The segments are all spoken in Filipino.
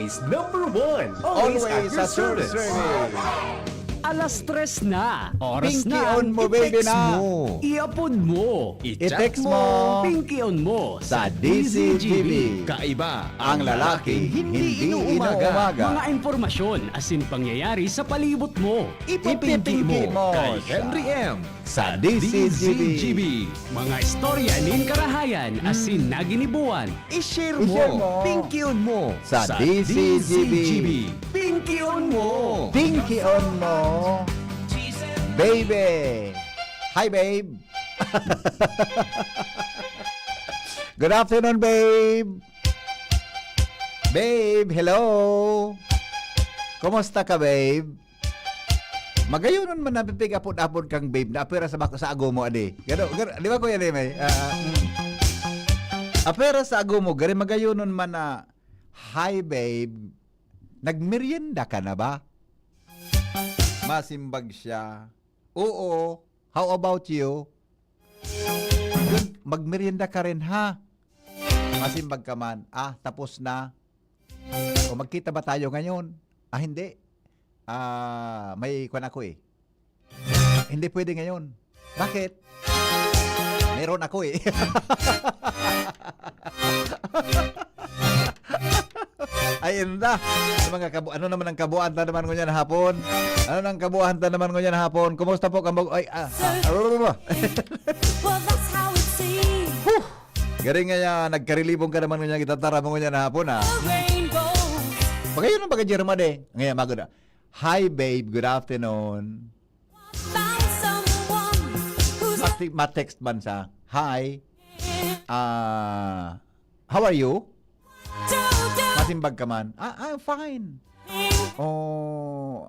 always number one. Always at your service. Alas 3 na. Oras Pinky na. on mo, baby I-text na. mo. I-upload mo. I-text mo. Pinky on mo. Sa DCGB. Kaiba Ang lalaki, hindi inuumaga. Mga impormasyon asin pangyayari sa palibot mo. Ipipinki Ipipinki mo. mo kay Henry M. Sa DCGB. Mga istorya nin karahayan asin naginibuan. I-share I-share mo. mo. Pinky on mo. Sa DCGB. Pinky on mo. Pinky on mo. Baby. Hi, babe. Good afternoon, babe. Babe, hello. Kumusta ka, babe? Magayonon man napipig apod-apod kang babe na apera sa ago mo, adi. Gano, di ba kuya Limay? Apera sa ago mo, gari magayonon man na, hi, babe. Nagmerienda ka na ba? Masimbag siya. Oo. How about you? Good. Magmerienda ka rin, ha? Masimbag ka man. Ah, tapos na. O magkita ba tayo ngayon? Ah, hindi. Ah, may kwan ako eh. Hindi pwede ngayon. Bakit? Meron ako eh. Ayun na. Ano naman ang kabuuan ta naman ko niyan hapon? Ano nang kabuuan ta naman ko niyan hapon? Kumusta po kambog? Ay, Well, that's how it seems. garing nga yan, nagkarilibong ka naman ko niyan, itatara mo ko niyan hapon ha. The rainbow. Pagayon ang pagka-Jerma de. Ngayon, magod na. Hi babe, good afternoon. Found someone who's Ma-text man sa, hi, how are you? Masimbag ka man. I'm fine. Oh,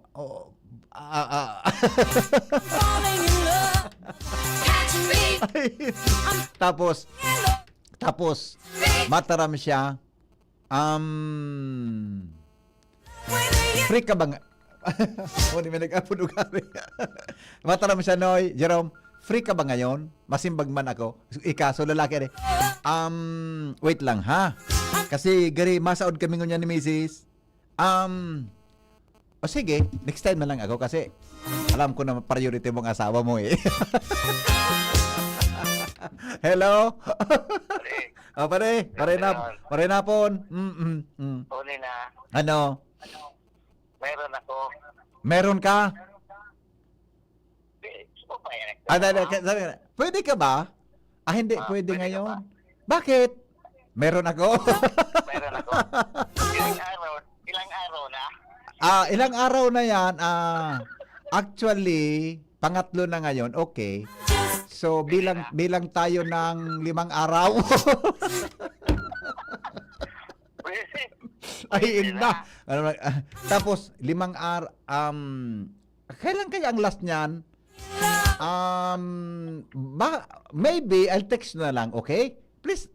falling in love. Catch me. tapos, mataram siya, free ka ba nga? Hindi may nag-upload ugari. Mataram siya, Noy, Jerome, free ka ba ngayon? Masimbag man ako. Ikaso, lalaki rin. Wait lang, ha? Kasi, gari, masaod kami ngunyan ni Mrs. O sige, next time na lang ako kasi alam ko na priority mong asawa mo eh. Hello? Pare na pon. Uli na, Ano? meron ako. Meron ka? Sabi na. Pwede ka ba? Hindi, pwede pwede ngayon. ka Bakit? Meron ako. Meron ako. Ilang araw na? Ilang araw na yan? Actually, pangatlo na ngayon. Okay. So, bilang tayo ng 5 araw. Ay, na. Tapos, 5 araw. Kailan kaya ang last niyan? Maybe I'll text na lang, okay? Please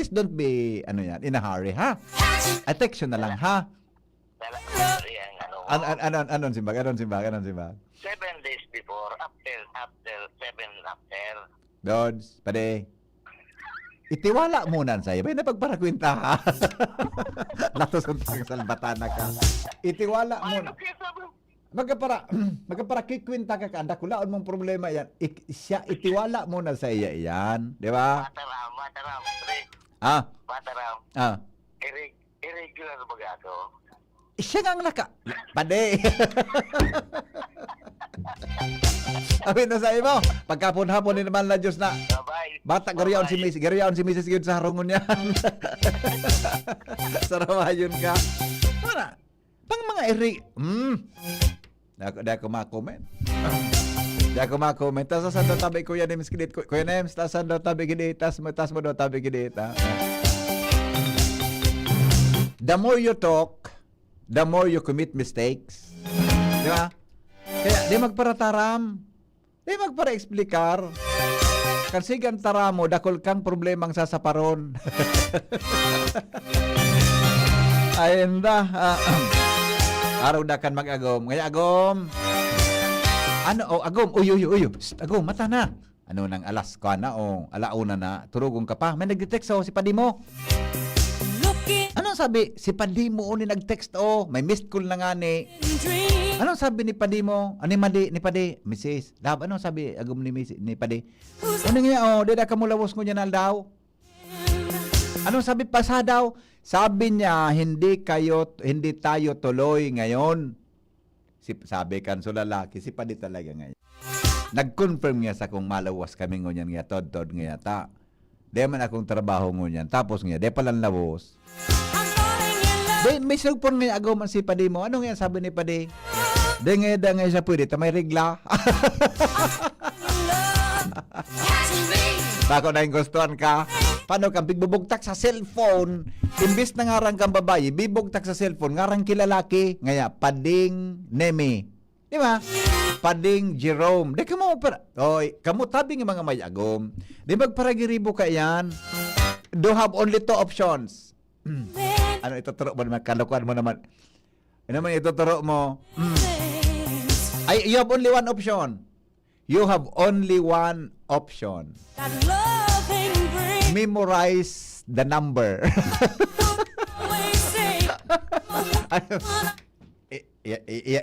don't be in a hurry, ha? I text you na lang, ha? Anon simbag? 7 days before, after 7 after. Dods, pade. Itiwala muna sa'yo. May napagparakwinta, ha? Latos ang salbatana ka. Itiwala muna. Magkapara kikwinta ka kanda, kulaon mong problema yan. Siya itiwala mo na sa iya yan. Di ba? Mataram. Mataram. Irregular ba ako? Siya nga ang naka. Pade. Sabi na sa iyo, pagkapon-hapon ni naman na Diyos na. Bye. Bata, gariyaon si Mrs. Yun sa harungon niya. Sarawayon ka. Mana? Pang mga Di ako ma-comment. Tapos saan daw tabi Kuya Nems kinit. Kuya Nems, tapos saan daw tabi kinit. Tapos mo daw tabi kinit. The more you talk, the more you commit mistakes. Di ba? Kaya di magparataram. Di magpara-explikar. Kasi gan taramo, dakol kang problemang sasaparon. Ayun da. Araw da kan mag-agom. Ngaya agom. Agom. Uy. Agom, mata na. Ano nang alas ka na o alauna na. Turugong ka pa. May nag-detect si padi mo. Look Anong sabi? Si Padimo ni nag-text may missed call na nga ni. dream. Anong sabi ni Padimo? Ni Padi, Mrs. Dab, anong sabi agum ni Padi? Ano nga, di na kamulawos ko niya na daw. Anong sabi pa sa daw? Sabi niya, hindi tayo tuloy ngayon. Sabi kan so lalaki, si Padi talaga ngayon. Nag-confirm nga sa kung malawas kami ngunyan nga, tod nga ta. Di man akong trabaho ngunyan. Tapos nga, di palang lawos. I'm falling in love. Di, may sulpon nga agaw man si Padi mo. Ano nga sabi ni Padi? Di nga siya pwede, may regla. In love. Catching me. Bako na yung gustuhan ka. Paano kang bigbubugtak sa cellphone? Imbis na ngarang kang babae, bibugtak sa cellphone, ngarang kilalaki. Ngaya, Pading Nemi. Di ba? Pading Jerome. Di kamo kamu tabing mga may agom. Di magparagiribo ka yan. Do have only 2 options. Ano ituturo mo naman? Kalukuan mo naman. Ano naman ituturo mo? You have only 1 option. You have only 1 option. That loving bring. Memorize the number. Always say.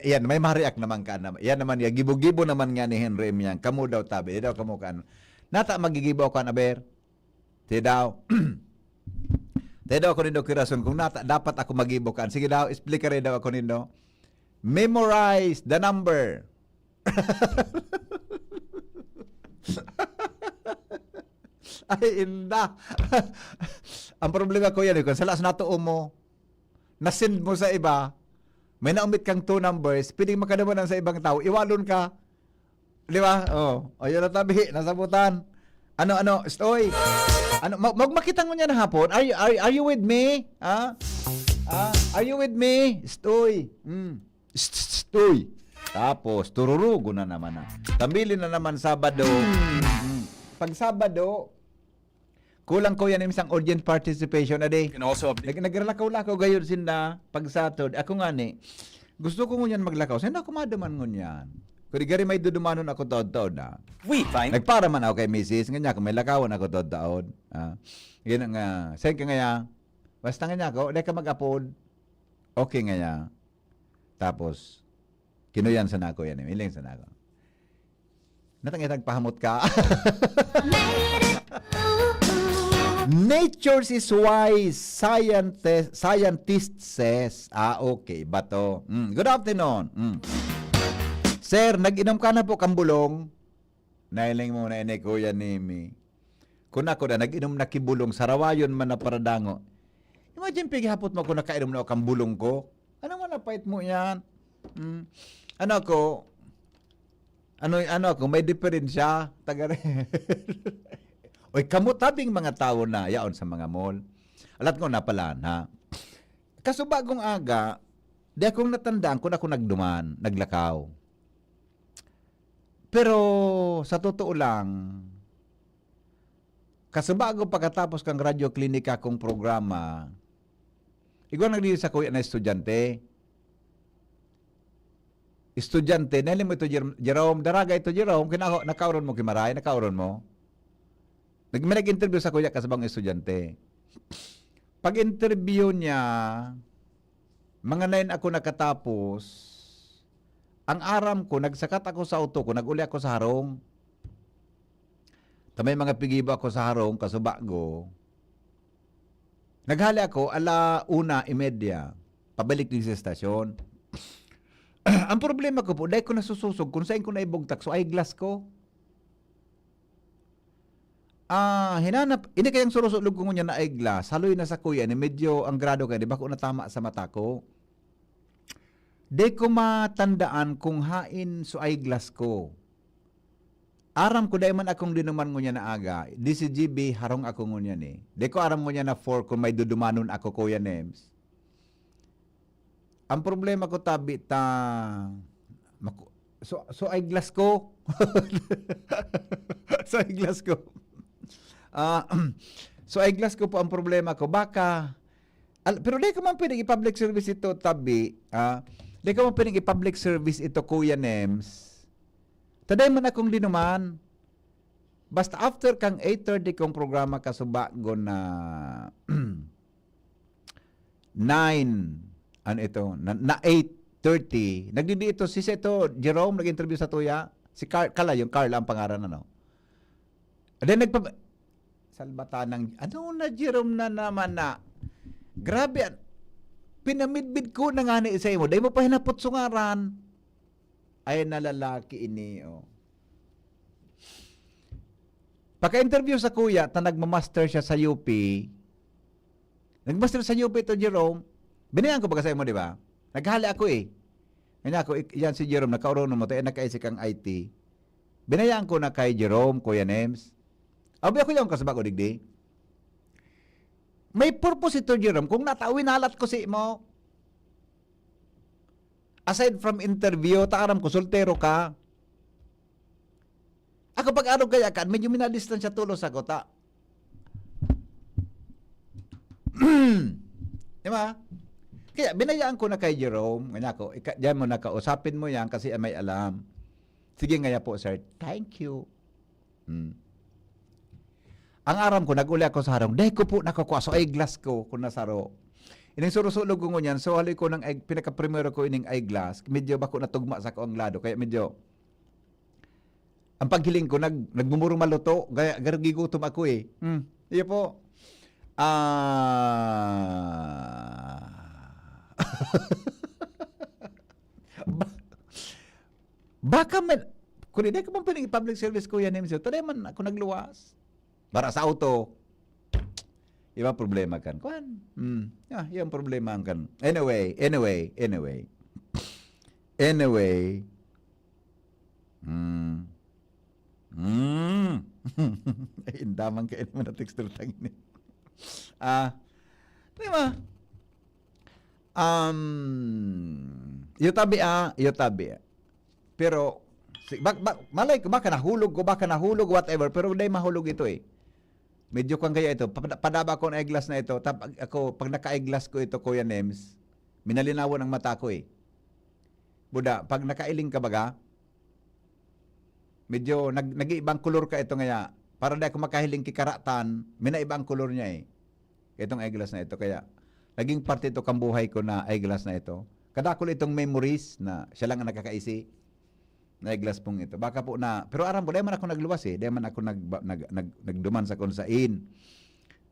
Yan, may mariak naman ka naman. Yan naman, gibo-gibo naman nga ni Henry M. yan. Kamu daw tabi. Di daw kamu ka ano. Nata magigibaw ka na, Ber? Di daw. Di daw ako nindo kirason. Kung nata, dapat ako magibo ka. Sige daw, explica rin daw ako nindo. Memorize the number. Ay, inda. Ang problema ko yan, kung salas na to mo, nasend mo sa iba, may naumit kang 2 numbers, piling makadaman sa ibang tao, iwalon ka. Di ba? Ayun na tabi, nasabutan. Ano, stoy. Magmakita mo niya na hapon. Are you with me? Are you with me? Stoy. Stoy. Tapos, tururugo na naman. Tambili na naman Sabado. Pag Sabado, kulang ko yan isang urgent participation na day. Can also update. Nagralakaw-lakaw gayon sinda pag Saturday. Ako nga ni, gusto ko ngunyan maglakaw. Saan ako maduman ngunyan? Kung gari may dudumanon ako taon-taon na. We find Nagpara man ako kay Mrs. Nga kung may lakawan ako taon-taon. Yan nga. Saan ka nga? Basta nga ako, hindi ka mag-upload. Okay nga. Tapos, kinuyan sa nako yan. Iling sa nako. Natang pahamot ka. Nature is wise, scientist says. Okay, bato. Good afternoon. Sir, nag-inom ka na po kambulong. Nailing mo na ini Kuya Nemi. Kung ako na, nag-inom na kibulong, sarawayon man na paradango. Imagine, pigihapot mo kung nakainom na kambulong ko. Ano man napait mo yan? Ano ako, may diferensya. Oy, kamutabing mga tao na yaon sa mga mall. Alat ko na pala, ha? Kaso bagong aga, di akong natandaan kung ako naglakaw. Pero, sa totoo lang, kaso bago pagkatapos kang radyo klinika kong programa, ikaw nagdili sa kuya na estudyante. Nalim mo ito, Jerome, daraga ito, Jerome, nakauron mo kimaray, nakauron mo. Nag-interview sa kuya kasabang estudyante. Pag-interview niya, mga 9 ako nakatapos, ang aram ko, nagsakat ako sa auto ko, nag-uli ako sa harong. Tamay mga pigiba ako sa harong, kasubago. Naghali ako, 1:30, pabalik din sa estasyon. Ang problema ko po, dahil ko nasususog, kung saan ko naibugtak, so eyeglass ko. Hinanap, hindi kayang surusulog ko niya na eyeglass, haloy na sa kuya, ni medyo ang grado kayo, di ba ko natama sa mata ko? Di ko matandaan kung hain so eyeglass ko. Aram ko dahil man akong dinuman niya na aga, di si GB, harong ako niya ni. Di ko aram niya na 4 kung may dudumanon ako, Kuya Nems. Ang problema ko tabi so eyeglass ko. So eyeglass ko. So eyeglass ko po ang problema ko. Baka pero di ko man pwedeng i-public service ito tabi. Di ko man pwedeng i-public service ito, Kuya Nems. Taday man akong dinuman. Basta after kang 8:30 kong programa kasubago na ano ito, na 8:30, nagdidi ito, si Seto Jerome, nag-interview sa tuya, si Carla, yung Carla ang pangalan, ano. And then salbata ng, ano na Jerome na naman na, grabe, pinamidbid ko na nga ni isa mo, dahil mo pa hinapot sungaran, ay nalalaki ini, oh. Pagka-interview sa kuya, ta nagmamaster siya sa UP, nagmaster sa UP ito, Jerome, binayan ko ba kasi mo, di ba? Naghali ako eh. Kanya ako, yan si Jerome, nakaroon mo, tayo nakaisik ang IT. Binayaan ko na kay Jerome, Kuya Nems. Abi ako yung kasabag ko, digdi. May purpose ito, Jerome, kung natawinalat ko si mo. Aside from interview, taaram ko, soltero ka. Ako pag-araw kaya ka, medyo minadistansya tulos ako, ta. Diba? Kaya binayaan ko na kay Jerome, kanya ko, diyan mo na kausapin mo yan kasi may alam. Sige nga po, sir. Thank you. Ang aram ko, nag-uli ako sa harong, dahil ko po nakakuha. So, eyeglass ko, kung nasaro. Ining surusulog ko ngunyan, so hali ko ng pinaka-primero ko ining eyeglass, medyo bako natugma sa ko ang lado, kaya medyo, ang paghiling ko, nagmumurong maluto, gaya gigutom ako eh. Iyo po. Baka man, kung hindi ka man piling public service ko yan, taday man ako nagluwas. Para sa auto, iba problema kan. Kuan. Yung problema kan. Anyway. Ay, indamang kain mo na texture tangin. Diba? Yotabi. Pero, malay ko, baka nahulog, whatever, pero hindi mahulog ito eh. Medyo kang kaya ito, padaba ko ng eyeglass na ito, pag naka-eyeglass ko ito, Kuya Nems, minalinawan ang mata ko eh. Buda, pag nakailing ka baga, medyo nag-iibang kulor ka ito ngaya, para di ako makahiling kikaratan, minaibang kulor niya eh. Itong eyeglass na ito, kaya, naging parte ito kang buhay ko na eyeglass na ito. Kadakol itong memories na siya lang ang nakakaisi na eyeglass pong ito. Baka po na, pero aram po, di man ako nagluwas eh. Di man ako nagduman sa kung sain.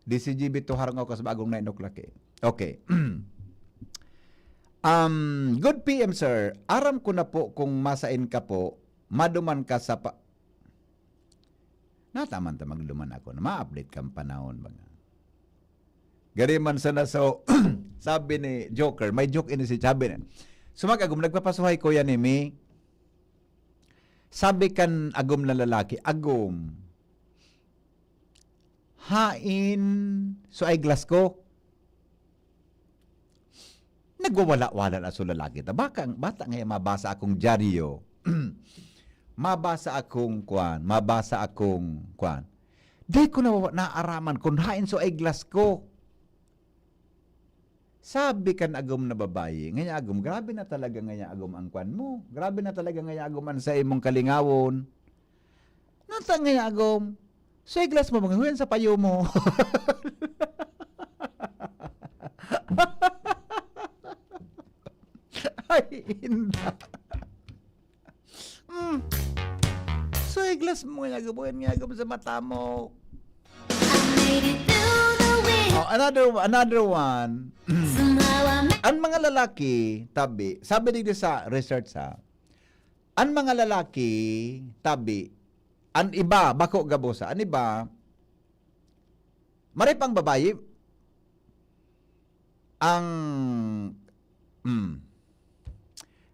DCGB to harang ako sa bagong 9 o'clock eh. Okay. Good PM sir. Aram ko na po kung masain ka po, maduman ka sa nataman ta magduman ako na ma-update kang panahon ba nga. Gariman sana so sabi ni Joker, may joke ini si sabi na. Sumagagom nagpapasuhay ko yan ni mi. Sabi kan agom na lalaki, agom. Hain so eyeglass ko. Nagwawala-wala na so lalaki. Bata ngayon mabasa akong dyaryo. mabasa akong kwan. Di ko naaraman kung hain so eyeglass ko. Sabi kan agom na babae, ngayon agom, grabe na talaga ngayon agom ang kwan mo. Grabe na talaga ngayon agom ang sa imong kalingawon. Nata ngayon agom, so eyeglass mo, mga sa payo mo. Ay, inda. So eyeglass mo ngayon agom sa mata mo. Another one. Ang mga lalaki, tabi, sabi dito sa research ang mga lalaki, tabi, ang iba, bako gabosa, ang iba, maripang babae, ang,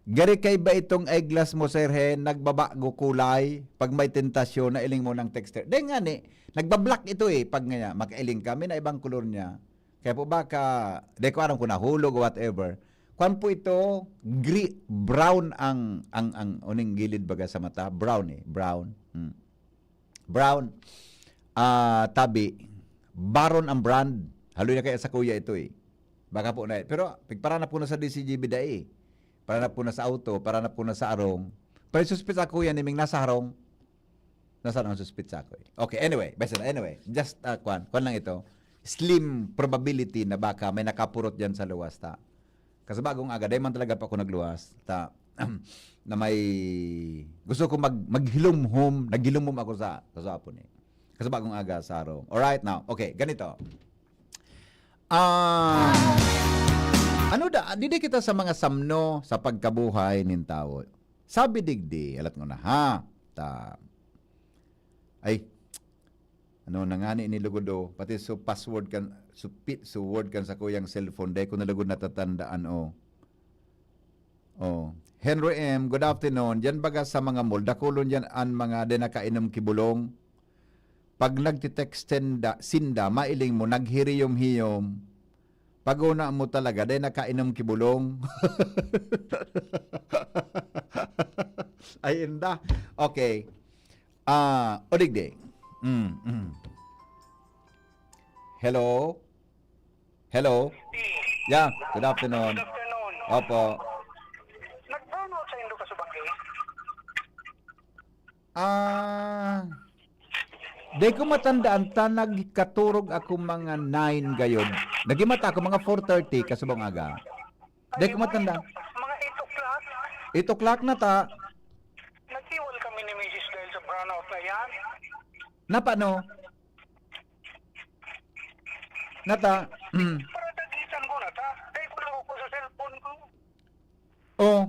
gari kay ba itong eyeglass mo, sir, nagbabago kulay, pag may tentasyon, na iling mo ng texture. Dahil nga nagbablock ito eh, pag nga makailing kami na ibang kulor niya. Kaya po baka, di ko alam kung nahulog o whatever, kwan po ito, brown ang uning gilid baga sa mata, brown eh, brown. Brown, tabi, Baron ang brand, haloy na kaya sa kuya ito eh. Baka po na, pero para na po na sa DCGB da eh. Para na po na sa auto, para na po na sa arong. Pero suspit sa kuya niming nasa harong, nasa ang suspit sa ako eh. Okay, anyway, basta na, anyway, just kwan lang ito. slim probability na baka may nakapurot dyan sa luwas ta. Kasi bagong aga, dahil man talaga pa ako nagluwas ta, na may gusto ko maghilumhom, naghilumhom ako sa hapon eh. Kasi bagong aga sa araw. Alright now, okay, ganito. Ano da, didi kita sa mga samno sa pagkabuhay nin tao. Sabi digdi, alat ngo na ha. Ay, ano na nga ni lugudo, pati so password kan, so word kan sa kuyang cellphone, dahil ko nalugod natatandaan Henry M, good afternoon. Diyan baga sa mga mall, dakulon diyan ang mga de nakainom kibulong. Pag nagtitext sinda, mailing mo, naghiriyom-hiyom. Pag una mo talaga, de nakainom kibulong. Ay, inda. Okay. Odigde. Hello? Hello? Yeah, good afternoon. Good afternoon. Opo. Nag-burnout sa Indo Kasubaki? Di ko matandaan ta nagkaturog ako mga 9 gayon. Nagimata ako mga 4:30 kasubong aga. Di ko matandaan. Mga 8 o'clock, 8 o'clock na ta. nag-iwal kami ni Mrs. dahil sa burnout na yan. Napano? Nata. Para dagitan ko na ta. Dahil ko lang ako sa cellphone ko. Oh,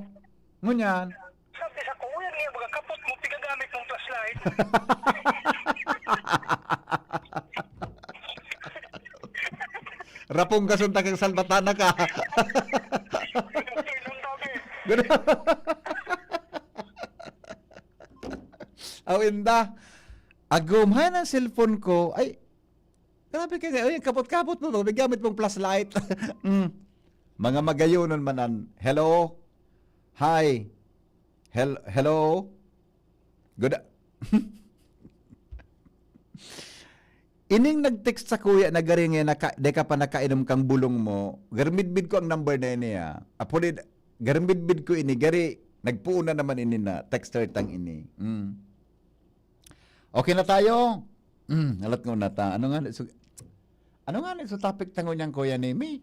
ngunyan. Sabi sa ko, yan nga, baga kapot mo, pigagamit mong flashlight. Rapong kasunta kang salbatana ka. Ilong tabi. Aw inda. Agumhay ng cellphone ko. Ay, grabe ka nga. Ay, kapot-kapot mo. Gamit mong flashlight. Mga magayonon manan. Hello? Hi? Hello? Good. Ining nag-text sa kuya na garing de ka pa nakainom kang bulong mo. Garmidbid ko ang number na niya. Apulid, garmidbid ko ini. Gari, nagpuuna naman ini na. Texter tang ini. Okay na tayo? Alat ko na ta. Ano nga so topic tango niyang kuya ni mi?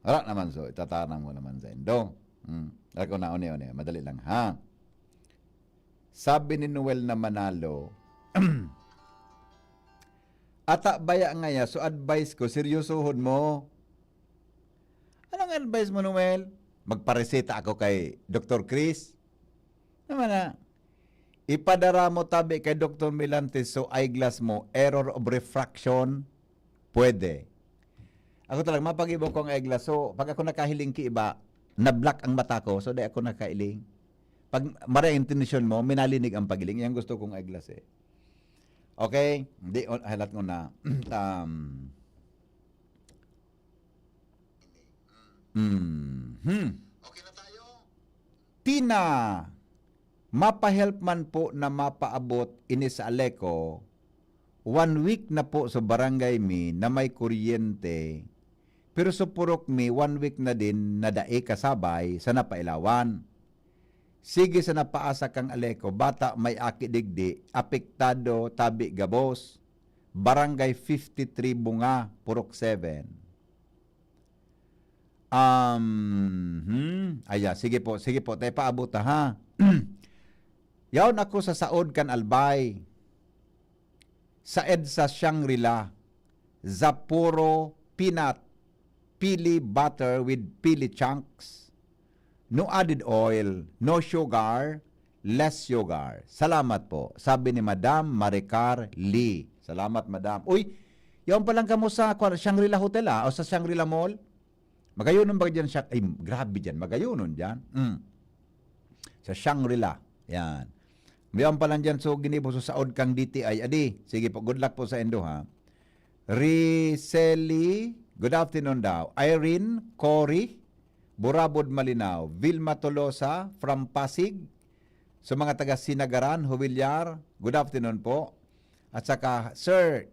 Wala naman so. Itatanang mo naman sa indo. Alat ko na one. Madali lang ha. Sabi ni Noel na Manalo, ata baya ngaya, so advice ko, seryosohon mo. Anong advice mo, Noel? Magpareseta ako kay Dr. Chris? Naman na. Ipadara mo tabi kay Dr. Milantes so eyeglass mo, error of refraction, pwede. Ako talaga, mapag-ibo ko ang eyeglass. So, pag ako nakahiling ki iba, na-black ang mata ko, so di ako nakailing. Pag mara intention mo, minalinig ang pagiling. Yan gusto kong eyeglass eh. Okay? Hindi, halat ko na. Okay na tayo? Tina, mapahelp man po na mapaabot ini sa Aleco, 1 week na po sa barangay mi na may kuryente, pero sa Purok mi, 1 week na din na dae kasabay sa napailawan. Sige sa napaasa kang Aleco, bata may akidigdi, apektado tabi gabos, barangay 53 Bunga, Purok 7. Sige po, tayo paabot ha. Yaon ako sa saod kan Albay, sa EDSA Shangri-La, Zapuro peanut, pili butter with pili chunks. No added oil, no sugar, less sugar. Salamat po. Sabi ni Madam Maricar Lee. Salamat, Madam. Uy, yaon pa lang kamo sa Shangri-La Hotel o sa Shangri-La Mall? Magayunon ba dyan siya? Ay, grabe dyan. Magayunon dyan. Sa Shangri-La. Yan. Yaon pa lang dyan. So, ginibo so saod kang DTI. Adi, sige po. Good luck po sa endo ha. Riseli, good afternoon daw. Irene, Cory, Burabod Malinaw, Vilma Tolosa from Pasig, sa mga taga Sinagaran, Hubilyar, good afternoon po. At saka, sir,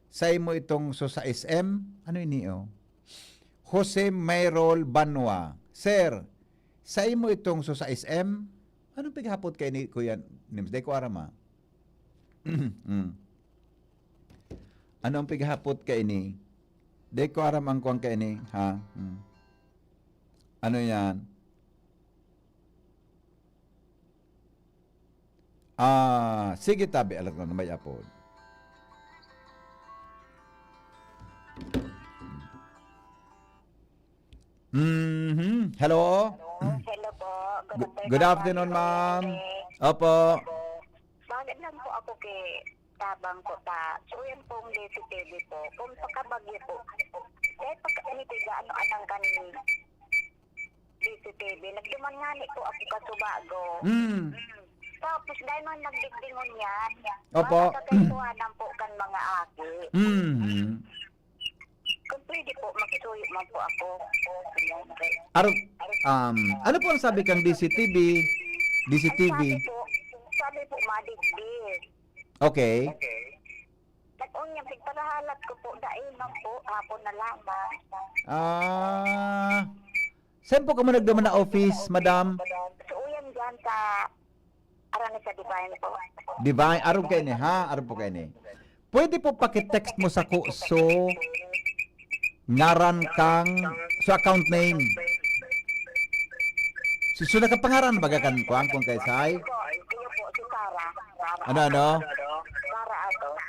say mo itong so sa SM, ano ini o? Jose Mayrol Banwa, sir, say mo itong so sa SM, anong pighapot kay ni Kuya Nims? Day ko arama. Mm. Anong pighapot ka ini? Di ko aram ang kuwang ka ini, ha? Ano yan? Sige tabi, alam ko na may apod. Hello? Hello po. Good afternoon, ma'am. Opo. Bakit lang po ako kay tabang ko ta. So yan pong DCTV po. Kung pagkabagyo po. Dahil pagka-anitiga, ano-anang kanin DCTV. Nagduman nga ni po ako kasubago. Tapos dahil man nagdigdingon yan. Opo. Makakagaytuhanan po kan mga aki. Kung pwede po, makisuyo man po ako. Aro, ano po ang sabi kang DCTV? DCTV. Sabi po, madigdis. Okay. Nag-unyang pagpalahalat ko po, dahil man po, hapon na lamang. Saan po ka mo nagdaman na office, madam? So, uyan dyan sa Arana sa Divine po. Divine, araw kayo ni, ha? Araw po kayo ni. Pwede po pakitext mo sa kuso ngaran kang so account name. So nakapangaran baga kan kuang kung kay say? Iyo po, si Sarah. Ano? Sarah Atos.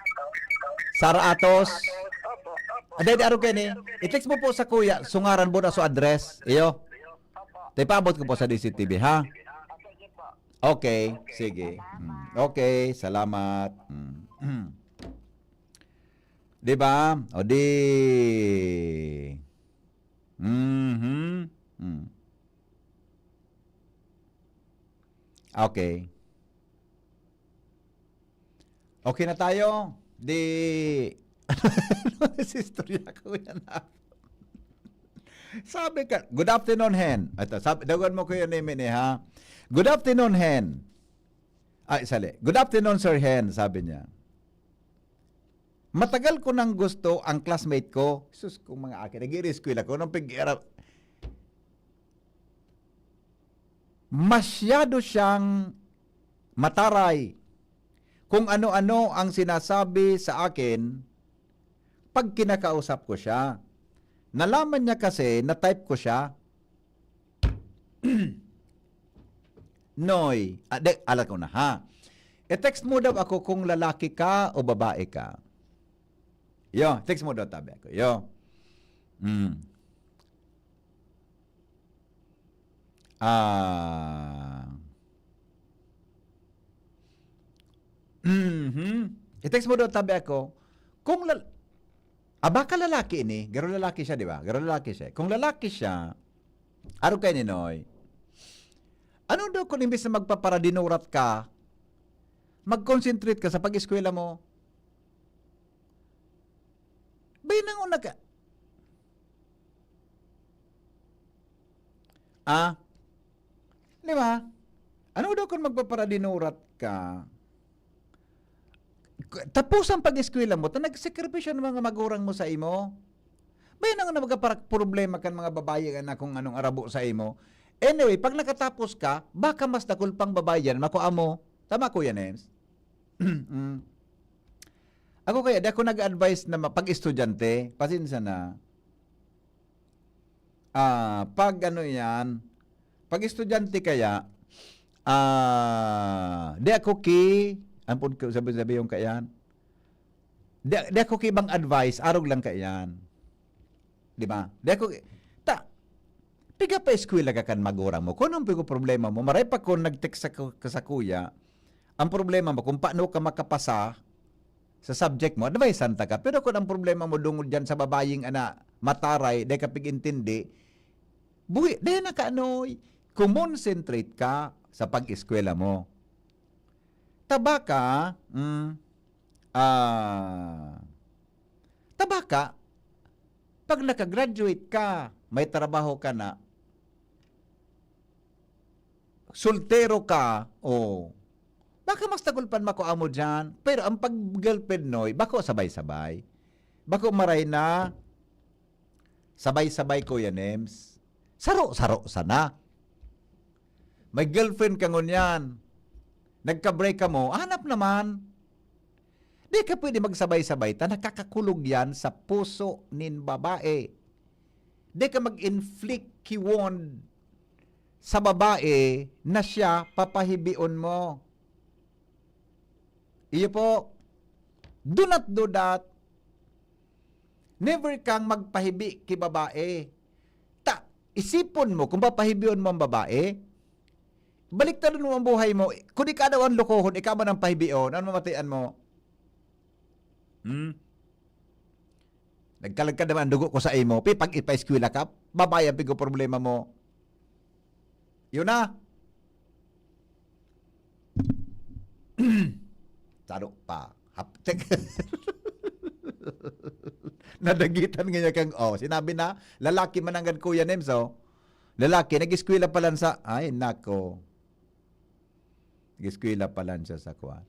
Sara Atos. Opo. Aday araw kayo ni. I-text mo po sa kuya, sungaran mo na so address. Iyo. Tay paabot ko po sa DCTV, ha? Sige po. Okay, sige. Okay, salamat. Di ba? O di. Okay. Okay na tayo. Di. Ano si istorya ko yan? Sabi ka, good afternoon, Hen. Ito, dagan mo ko yun namin ha. Good afternoon, Hen. Ay, sali. Good afternoon, Sir Hen, sabi niya. Matagal ko nang gusto ang classmate ko. Sus, kung mga akin, nag-i-rescue ko nung pag-iarap. Masyado siyang mataray. Kung ano-ano ang sinasabi sa akin pag kinakausap ko siya. Nalaman niya kasi na type ko siya. Noy. Alam ko na ha. E-text mo daw ako kung lalaki ka o babae ka. Yo, text mo daw tabi ako. Yo. I-text mo daw tabi ako kung baka lalaki ini, garo lalaki siya, di ba? Garo lalaki siya. Kung lalaki siya, araw kayo ni Noy, ano daw kung imbis na magpaparadinurat ka, mag-concentrate ka sa pag-eskwela mo? Bay nang una ka. Di ba? Ano daw kung magpaparadinurat ka? Tapos ang pag-eskwela mo, nagsekripisyo ng mga magurang mo sa imo. Bay nang una magka-problema kan mga babae na kung anong arabo sa imo. Anyway, pag nakatapos ka, baka mas dakul pang babae yan, makuha mo. Tama ko yan, Ems? Ako kaya, di ako nag-advise na pag-estudyante, pasensya na. Pag ano yan, pag estudyante kaya, di ako ampun ko sabi yung kayan, di ako bang advice, arog lang kayan. Di ba? Di ako, piga pa eskwela ka kan magurang mo. Kung anong problema mo, maray pa kung nag-text sa kuya, ang problema mo, kung paano ka makapasa sa subject mo, advice santa ka. Pero kung ang problema mo dungod dyan sa babaying mataray, di ka pig-intindi, buhi, di na ka kumonsentrate ka sa pag-eskwela mo. Tabaka, pag nakagraduate ka, may trabaho ka na, soltero ka, baka mas tagulpan makuha mo dyan. Pero ang pag-girlfriend, Noy, bako sabay-sabay. Bako maray na, sabay-sabay ko yan, Ems. Saro-saro sana. May girlfriend ka ngunyan. Nagka-break ka mo, hanap naman. Di ka pwede magsabay-sabay ta, nakakakulog yan sa puso nin babae. Di ka mag-inflict kiwon sa babae na siya papahibion mo. Iyo po, do not do that. Never kang magpahibi ki babae. Isipon mo, kung papahibion mo ang babae, baliktaran mo ang buhay mo. Kung ikaw daw ang lokohon, ikaw man ang pahibion, ano mamatian mo? Nagkalag ka naman ang dugo ko sa imo, pag ipa-eskwela ka, babae ang pigo problema mo. Yun na. Taro pa. Nadagitan nga niya kang, sinabi na, lalaki man ang Kuya Nems, lalaki, nag-eskwela pa lang sa, ay, nako. Nag-eskwela pa lang siya sa kuwan.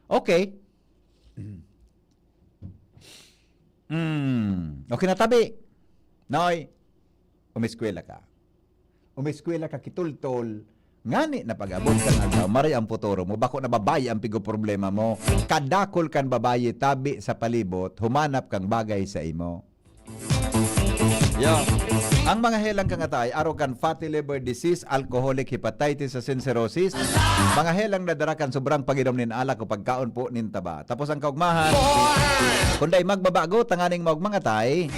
Okay. Okay na tabi. Noy, umiskwela ka. Umiskwela ka kitultol. Ngani na pag-abot kang agaw, maray ang puturo mo, bako na babae ang pigo problema mo, kadakol kan babae tabi sa palibot, humanap kang bagay sa imo. Yo. Ang mga helang kangatay, araw kan fatty liver disease, alcoholic hepatitis sa cirrhosis, mga helang nadarakan sobrang paginom nin alak o pagkaon po nin taba. Tapos ang kaugmahan, kunday magbabago, tanganing magmangatay,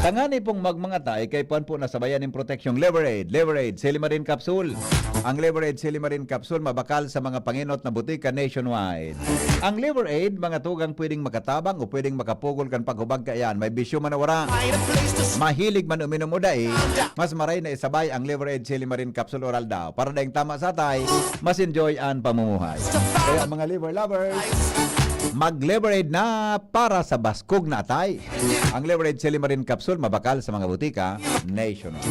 tangani pong magmangatay, kay puan po nasabayan ng proteksyon Leverade, Silimarin Capsule. Ang Leverade Silimarin Capsule mabakal sa mga panginot na butika nationwide. Ang Leverade, mga tugang pwedeng makatabang o pwedeng makapugol kan paghubag kayan. May bisyo man wala. Mahilig man uminom o dai, mas maray na isabay ang Leverade Silimarin Capsule oral daw. Para daing tama sa tay, mas enjoy ang pamumuhay. Kaya mga liver lovers, mag-Leverade na para sa baskog na atay. Ang Leverade Silimarin Capsule mabakal sa mga butika nationwide.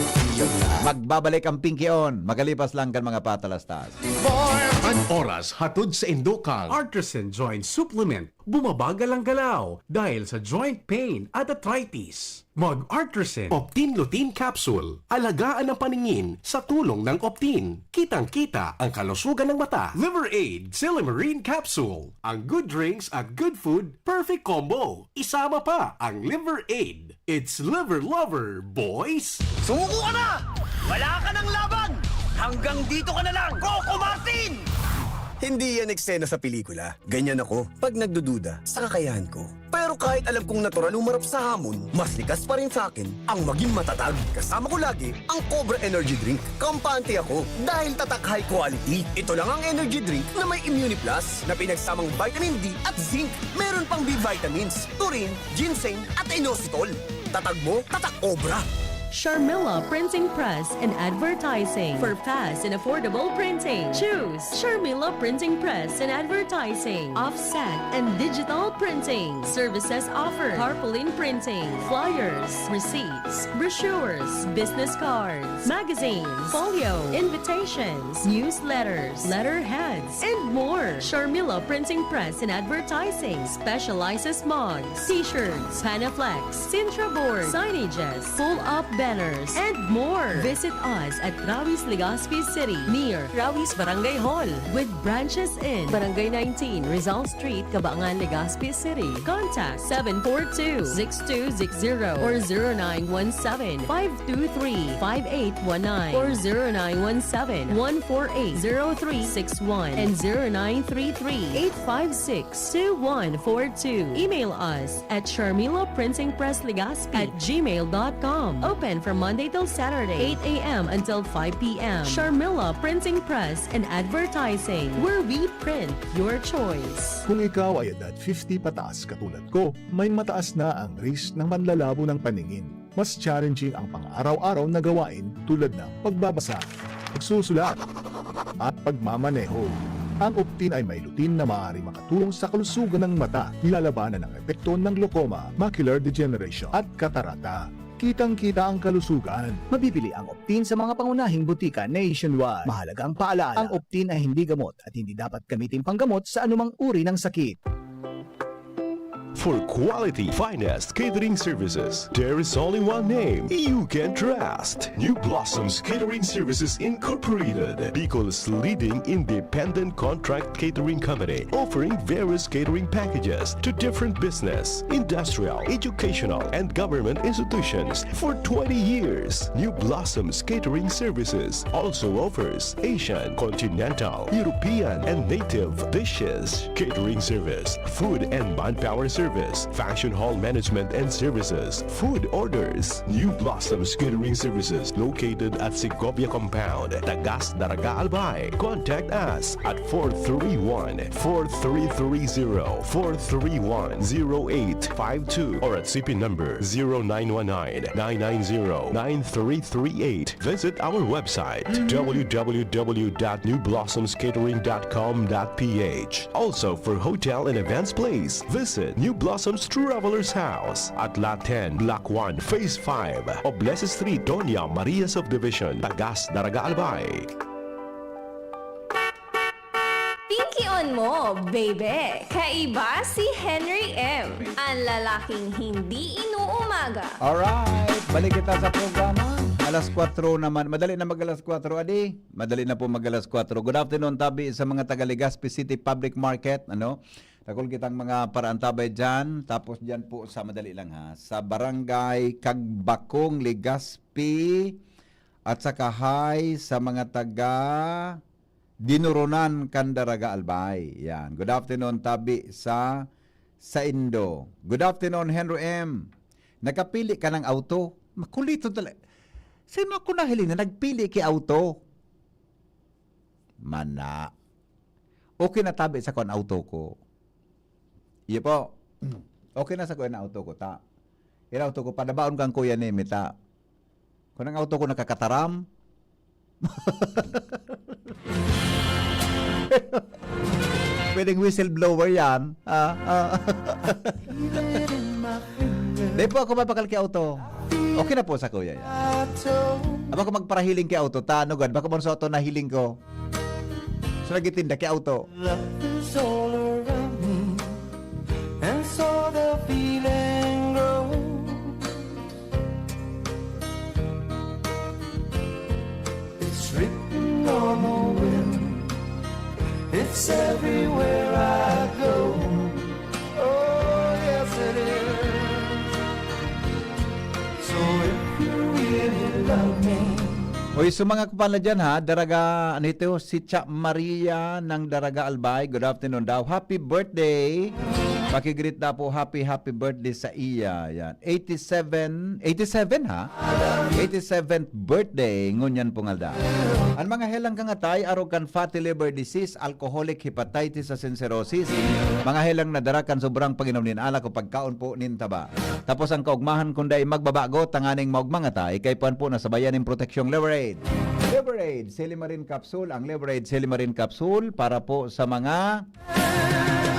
Magbabalik ang Pinky-on. Magalipas lang kan mga patalastas. Ang oras hatod sa Indocang Artisan Joint Supplement. Bumabagal ang galaw dahil sa joint pain at arthritis. Mag-Artisan Optin Lutein Capsule. Alagaan ang paningin sa tulong ng Optin. Kitang-kita ang kalusugan ng mata. Liver-Aid Silimarin Capsule. Ang good drinks at good food, perfect combo. Isama pa ang Liver-Aid. It's liver lover, boys! Sumuko ka na! Wala ka ng laban! Hanggang dito ka na lang, Coco Martin! Hindi yan eksena sa pelikula. Ganyan ako pag nagdududa sa kakayahan ko. Pero kahit alam kong natural umarap sa hamon, mas likas pa rin sa akin ang maging matatag. Kasama ko lagi ang Cobra Energy Drink. Kampante ako dahil tatak high quality. Ito lang ang energy drink na may Immuni Plus na pinagsamang vitamin D at zinc. Meron pang B vitamins, taurine, ginseng at inositol. Tatag mo, tatak Cobra. Sharmila Printing Press and Advertising. For fast and affordable printing, choose Sharmila Printing Press and Advertising. Offset and digital printing. Services offered: tarpaulin printing, flyers, receipts, brochures, business cards, magazines, folio, invitations, newsletters, letterheads, and more. Sharmila Printing Press and Advertising specializes mugs, t-shirts, panaflex, Sintra board, signages, pull-up banners, and more. Visit us at Rawis, Legazpi City, near Rawis Barangay Hall, with branches in Barangay 19, Rizal Street, Cabangan, Legazpi City. Contact 742-6260 or 0917-523-5819 or 0917-148-0361 and 0933-856-2142. Email us at sharmilaprintingpresslegazpi@gmail.com. Open from Monday till Saturday, 8 a.m. until 5 p.m. Sharmila Printing Press and Advertising, where we print your choice. Kung ikaw ay edad 50 pataas katulad ko, may mataas na ang risk ng panlalabo ng paningin. Mas challenging ang pang-araw-araw na gawain tulad ng pagbabasa, pagsusulat, at pagmamaneho. Ang Optin ay may lutein na maaari makatulong sa kalusugan ng mata, nilalabanan ng epekto ng glaucoma, macular degeneration at katarata. Kitang-kita ang kalusugan. Mabibili ang Optin sa mga pangunahing butika nationwide. Mahalaga ang paalala, ang Optin ay hindi gamot at hindi dapat gamitin panggamot sa anumang uri ng sakit. For quality, finest catering services, there is only one name you can trust. New Blossoms Catering Services Incorporated, Bicol's leading independent contract catering company, offering various catering packages to different business, industrial, educational, and government institutions for 20 years. New Blossoms Catering Services also offers Asian, continental, European, and native dishes, catering service, food and manpower service, function hall management and services, food orders. New Blossoms Catering Services located at Segovia Compound, Tagas Daraga Albay. Contact us at 431-431-0852 or at CP number 0919-990-9338. Visit our website www.newblossomscatering.com.ph. Also for hotel and events place, visit New Blossoms Travelers House at Lot 10, Block 1, Phase 5, Oblesa Street, Doña Maria Subdivision, Tagas Daraga Albay. Pinky on mo, baby! Kaiba si Henry M. Ang lalaking hindi inuumaga. Alright, balik kita sa programa. Alas 4 naman. Madali na mag alas 4, Adi. Madali na po mag alas 4. Good afternoon, Tabi, sa mga taga Legazpi City Public Market. Takol kitang mga paraantabay dyan. Tapos dyan po sa madali lang ha. Sa Barangay Kagbakong, Legazpi. At sa Kahay sa mga taga Dinurunan, Candaraga, Albay. Yan. Good afternoon, Tabi, sa Indo. Good afternoon, Henry M. Nakapili ka ng auto. Makulito talaga. Sino ako nahiling na nagpili kay auto? Mana. Okay na, Tabi, sa kuan auto ko. Iya po. Okay na sa kuan auto ko, ta. Ina auto ko, padabaon kang kuya ni Mita. Kung ang auto ko nakakataram, pwedeng whistleblower yan. Di po ako mapakal kay auto. Okay na po sa kuya yan. Aba ko magparahiling kay auto. Tanugad, baka mo sa auto na hiling ko. So nagitinda kay auto. And so the feeling grows. It's written on the wind. It's everywhere I go. Oh, yes it is. So if you really love me. Uy, so mga kupala dyan ha, Daraga, si Cha Maria ng Daraga Albay. Good afternoon daw. Happy birthday. Pakigreet na po, happy birthday sa iya. Yan. 87 ha? 87th birthday, ngunyan po nga da. Ang mga helang kangatay, arogan fatty liver disease, alcoholic hepatitis sa cirrhosis. Mga helang nadarakan sobrang pag-inom nin ala ko pagkaon po nin taba. Tapos ang kaugmahan kunday magbabago, tanganing maugmangatay, kay puan po nasabayan ng proteksyong Leverade. Leverade, Silimarin Capsule, ang Leverade Silimarin Capsule para po sa mga...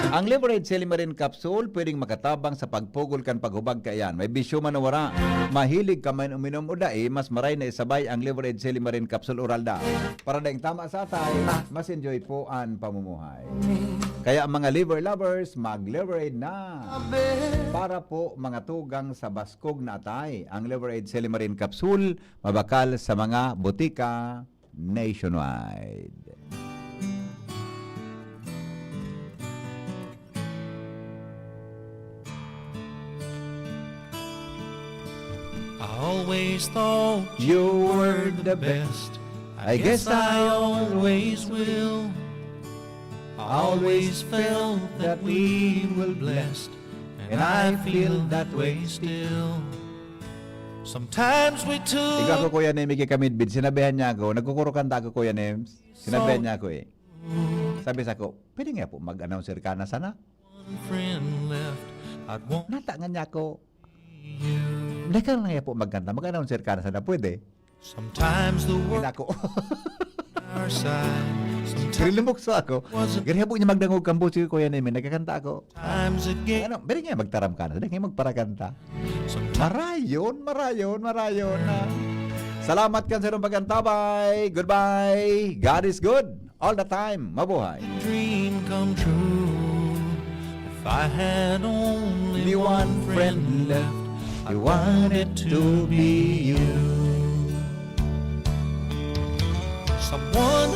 Ang Leverade Silimarin Capsule pwedeng makatabang sa pagpugol kan paghubag kayan. May bisyo man wara. Mahilig ka man uminom o dae, mas maray na isabay ang Leverade Silimarin Capsule oral da. Para daing tama sa atay, mas enjoy po ang pamumuhay. Kaya mga liver lovers, mag-Leverade na. Para po mga tugang sa baskog na atay. Ang Leverade Silimarin Capsule, mabakal sa mga butika nationwide. I always thought you were the best. I guess I always will. I always felt that we were blessed, and I feel that way still. Sometimes we took... Ikaw ko Kuya Nem, ikikamidbid. Sinabihan niya ako, nagkukurukanta ako Kuya Nem. Sinabihan niya ako Sabi sa ko, pwede nga po mag-announcer ka na sana? Natangan niya ako. Hindi ka na nga po magkanta. Mag-announcer ka na sana. Pwede. Sometimes the world ako. our side. Rilumukso ako. Ganyan po niya magdangog kampo si Kuya Nem. Nagkakanta ako. Times again. Pwede nga magtaram ka na. Pwede nga magparakanta. Marayon. Salamat kan sa inyong pagkantabay. Goodbye. God is good all the time. Mabuhay. Dream come true. If I had only only one friend left. I want it to be you. Someone